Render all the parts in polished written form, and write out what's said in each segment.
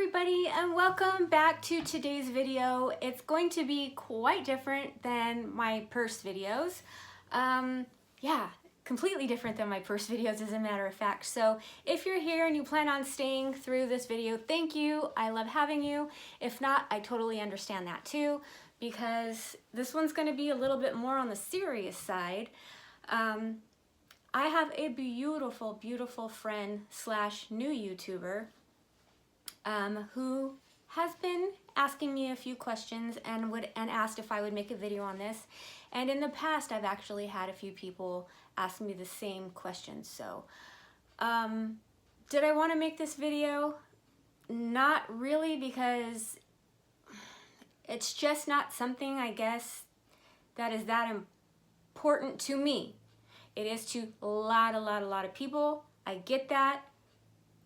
everybody, and welcome back to today's video. It's going to be quite different than my purse videos. Yeah, completely different than my purse videos as a matter of fact. So if you're here and you plan on staying through this video, thank you. I love having you. If not, I totally understand that too, because this one's going to be a little bit more on the serious side. I have a beautiful, beautiful friend slash new YouTuber who has been asking me a few questions and asked if I would make a video on this. And in the past, I've actually had a few people ask me the same questions. So, did I want to make this video? Not really, because it's just not something, I guess, that is that important to me. It is to a lot of people. I get that.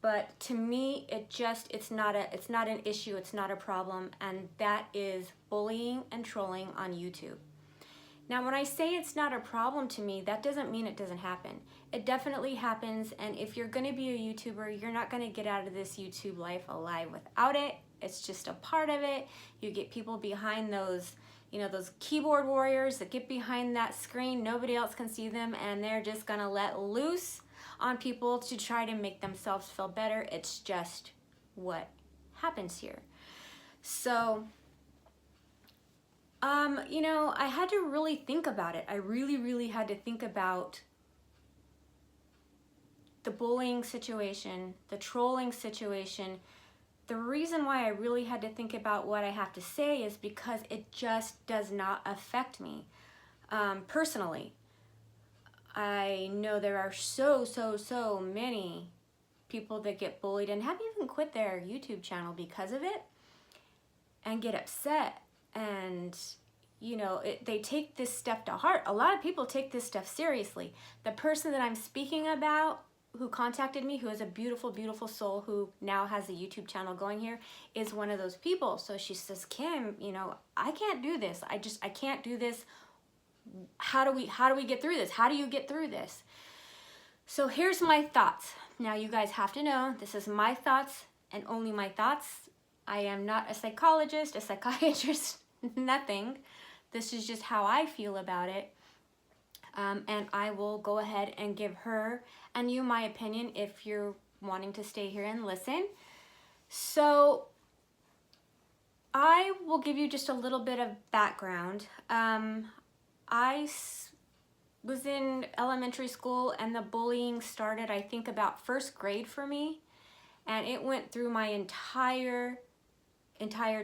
But to me, it's not an issue, it's not a problem, and that is bullying and trolling on YouTube. Now, when I say it's not a problem to me, that doesn't mean it doesn't happen. It definitely happens, and if you're gonna be a YouTuber, you're not gonna get out of this YouTube life alive without it. It's just a part of it. You get people behind those, those keyboard warriors that get behind that screen, nobody else can see them, and they're just gonna let loose on people to try to make themselves feel better. It's just what happens here. So, I had to really think about it. I really had to think about the bullying situation, the trolling situation. The reason why I really had to think about what I have to say is because it just does not affect me personally. I know there are so many people that get bullied and have even quit their YouTube channel because of it and get upset, and they take this stuff to heart. A lot of people take this stuff seriously. The person that I'm speaking about who contacted me, who is a beautiful soul who now has a YouTube channel going here, is one of those people. So she says, Kim, I can't do this. I can't do this. How do we get through this? How do you get through this? So here's my thoughts. Now you guys have to know this is my thoughts and only my thoughts. I am not a psychologist, a psychiatrist, nothing. This is just how I feel about it. And I will go ahead and give her and you my opinion if you're wanting to stay here and listen. So I will give you just a little bit of background. I was in elementary school and the bullying started, I think, about first grade for me, and it went through my entire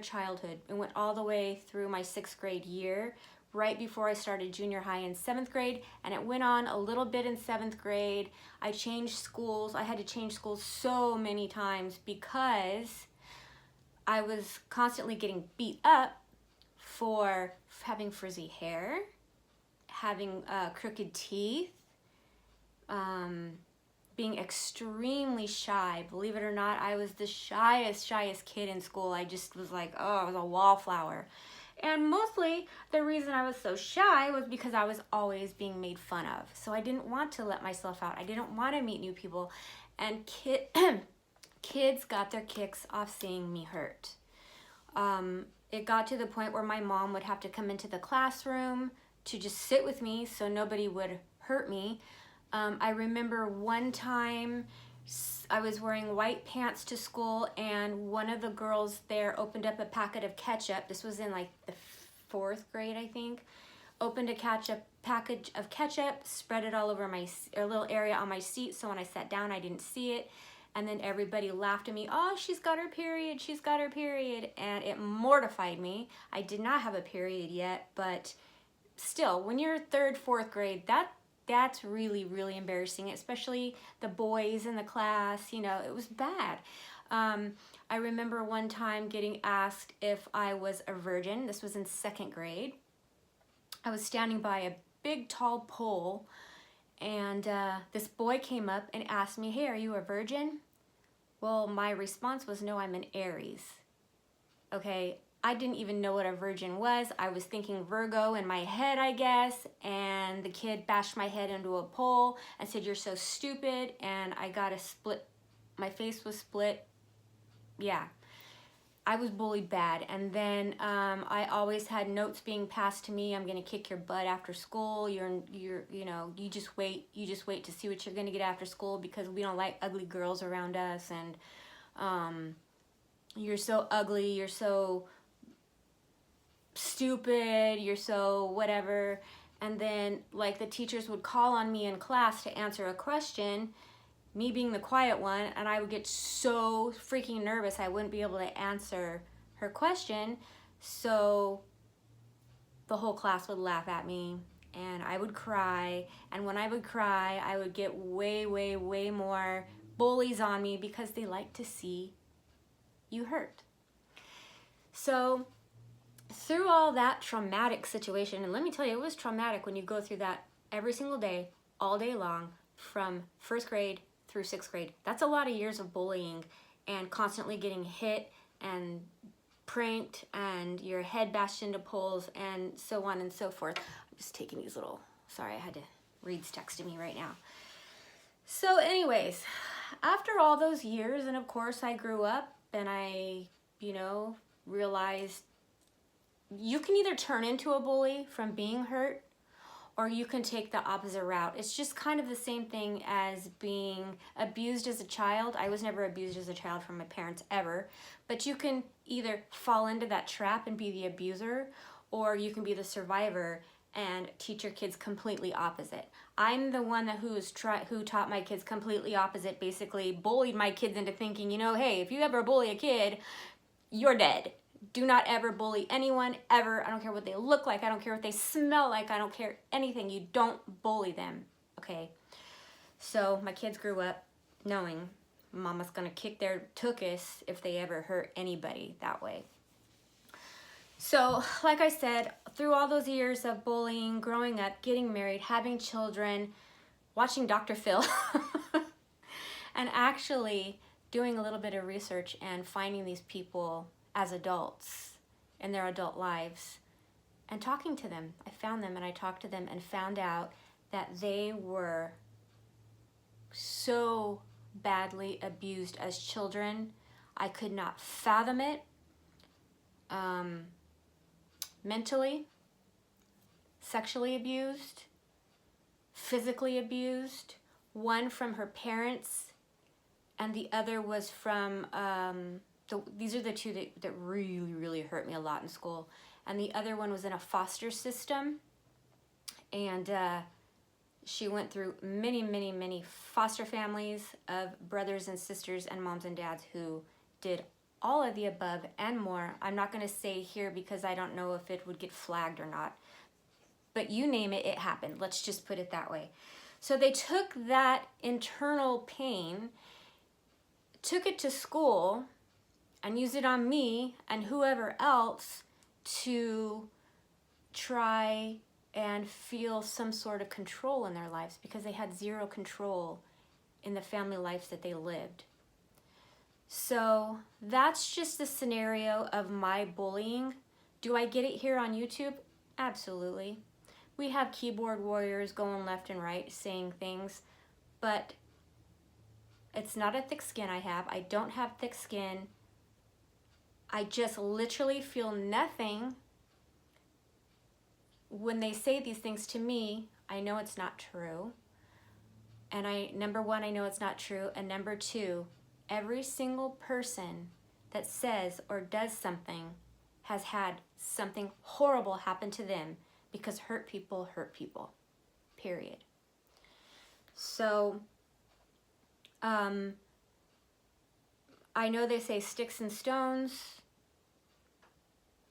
childhood. It went all the way through my 6th grade year, right before I started junior high in 7th grade, and it went on a little bit in 7th grade. I changed schools. I had to change schools so many times because I was constantly getting beat up for having frizzy hair, having crooked teeth, being extremely shy. Believe it or not, I was the shyest kid in school. I just was like, oh, I was a wallflower. And mostly the reason I was so shy was because I was always being made fun of. So I didn't want to let myself out. I didn't want to meet new people. And kids got their kicks off seeing me hurt. It got to the point where my mom would have to come into the classroom to just sit with me so nobody would hurt me. I remember one time I was wearing white pants to school, and one of the girls there opened up a packet of ketchup. This was in like the 4th grade, I think. Opened a package of ketchup, spread it all over a little area on my seat, so when I sat down I didn't see it. And then everybody laughed at me, oh, she's got her period, she's got her period. And it mortified me. I did not have a period yet, but still, when you're 3rd, 4th grade, that's really embarrassing, especially the boys in the class. It was bad. I remember one time getting asked if I was a virgin. This was in 2nd grade. I was standing by a big tall pole, and this boy came up and asked me, hey, are you a virgin? Well, my response was, no, I'm an Aries. Okay, I didn't even know what a virgin was. I was thinking Virgo in my head, I guess, and the kid bashed my head into a pole and said, you're so stupid, and I got a split, my face was split. Yeah, I was bullied bad. And then I always had notes being passed to me. I'm gonna kick your butt after school. You just wait to see what you're gonna get after school, because we don't like ugly girls around us. And you're so ugly, you're so stupid, you're so whatever. And then like the teachers would call on me in class to answer a question, me being the quiet one, and I would get so freaking nervous I wouldn't be able to answer her question. So the whole class would laugh at me and I would cry. And when I would cry, I would get way, way, way more bullies on me, because they like to see you hurt. So through all that traumatic situation, and let me tell you, it was traumatic when you go through that every single day, all day long, from 1st grade through 6th grade. That's a lot of years of bullying and constantly getting hit and pranked and your head bashed into poles and so on and so forth. I'm just taking these little, sorry, I had to, Reed's texting me right now. So anyways, after all those years, and of course I grew up and I, realized you can either turn into a bully from being hurt, or you can take the opposite route. It's just kind of the same thing as being abused as a child. I was never abused as a child from my parents ever, but you can either fall into that trap and be the abuser, or you can be the survivor and teach your kids completely opposite. I'm the one who taught my kids completely opposite, basically bullied my kids into thinking, hey, if you ever bully a kid, you're dead. Do not ever bully anyone, ever. I don't care what they look like. I don't care what they smell like. I don't care anything. You don't bully them, okay? So my kids grew up knowing mama's gonna kick their tuchus if they ever hurt anybody that way. So, like I said, through all those years of bullying, growing up, getting married, having children, watching Dr. Phil, and actually doing a little bit of research and finding these people as adults in their adult lives and talking to them. I found them and I talked to them and found out that they were so badly abused as children. I could not fathom it. Mentally, sexually abused, physically abused, one from her parents, and the other was from, these are the two that really, really hurt me a lot in school. And the other one was in a foster system, and she went through many, many, many foster families of brothers and sisters and moms and dads who did all of the above and more. I'm not going to say here because I don't know if it would get flagged or not. But you name it, it happened. Let's just put it that way. So they took that internal pain, took it to school, and used it on me and whoever else to try and feel some sort of control in their lives, because they had zero control in the family lives that they lived. So that's just the scenario of my bullying. Do I get it here on YouTube? Absolutely. We have keyboard warriors going left and right saying things, but it's not a thick skin I have. I don't have thick skin. I just literally feel nothing. When they say these things to me, I know it's not true. And number one, I know it's not true. And number two, every single person that says or does something has had something horrible happen to them, because hurt people, period. So, I know they say sticks and stones.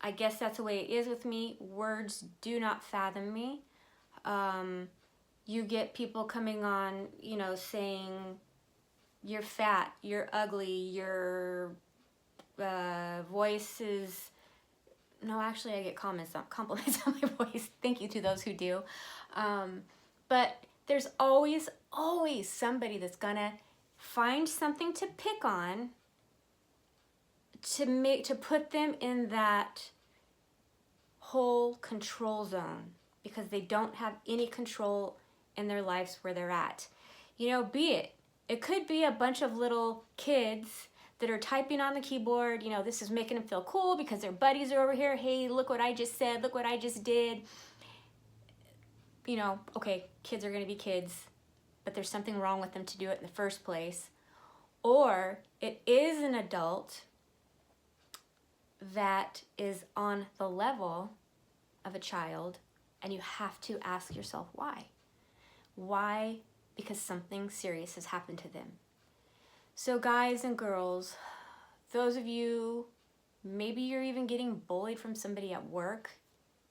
I guess that's the way it is with me. Words do not fathom me. You get people coming on, saying, you're fat, you're ugly, your voice is... No, actually I get compliments on my voice. Thank you to those who do. But there's always somebody that's gonna find something to pick on to put them in that whole control zone, because they don't have any control in their lives where they're at. It could be a bunch of little kids that are typing on the keyboard. You know, this is making them feel cool because their buddies are over here. Hey, look what I just said. Look what I just did. You know, okay, kids are going to be kids, but there's something wrong with them to do it in the first place. Or it is an adult that is on the level of a child, and you have to ask yourself why. Why? Because something serious has happened to them. So guys and girls, those of you, maybe you're even getting bullied from somebody at work,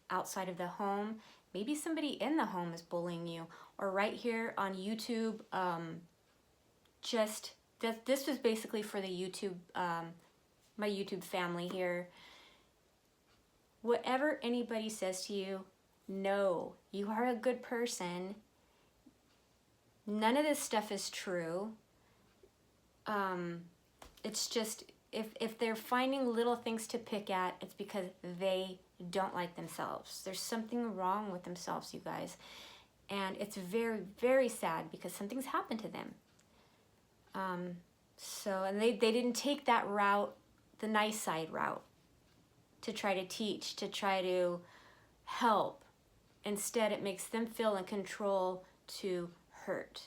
outside of the home. Maybe somebody in the home is bullying you, or right here on YouTube. This was basically for the YouTube, my YouTube family here. Whatever anybody says to you, no, you are a good person. None of this stuff is true. It's just, if they're finding little things to pick at, it's because they don't like themselves. There's something wrong with themselves, you guys. And it's very, very sad because something's happened to them. And they didn't take that route, the nice side route, to try to teach, to try to help. Instead, it makes them feel in control to hurt.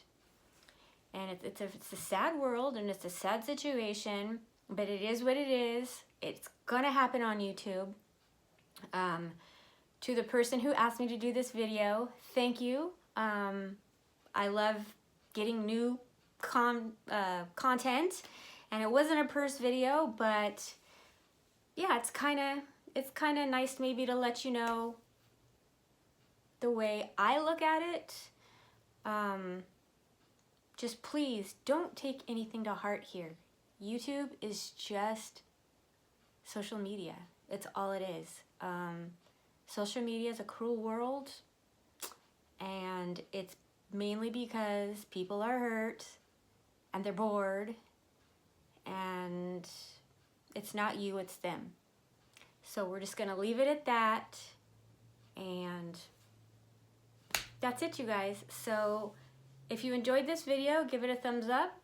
And it's a sad world, and it's a sad situation, but it is what it is. It's gonna happen on YouTube. To the person who asked me to do this video, thank you. I love getting new content, and it wasn't a purse video, but yeah, it's kind of nice maybe to let you know the way I look at it. Just please don't take anything to heart here. YouTube is just social media. It's all it is. Social media is a cruel world, and it's mainly because people are hurt and they're bored, and it's not you, it's them. So we're just gonna leave it at that, and that's it, you guys. So if you enjoyed this video, give it a thumbs up.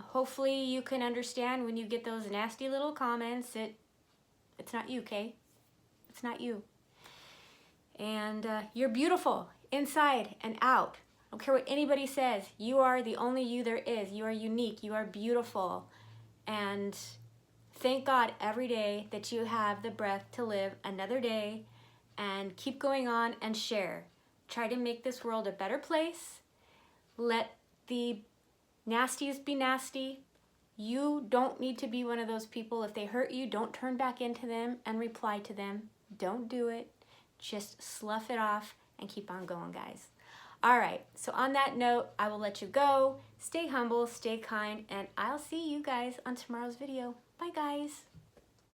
Hopefully you can understand when you get those nasty little comments, it's not you, okay? It's not you. And you're beautiful inside and out. I don't care what anybody says. You are the only you there is. You are unique. You are beautiful. And thank God every day that you have the breath to live another day, and keep going on and share. Try to make this world a better place. Let the nasties be nasty. You don't need to be one of those people. If they hurt you, don't turn back into them and reply to them. Don't do it. Just slough it off and keep on going, guys. All right, so on that note, I will let you go. Stay humble, stay kind, and I'll see you guys on tomorrow's video. Bye, guys.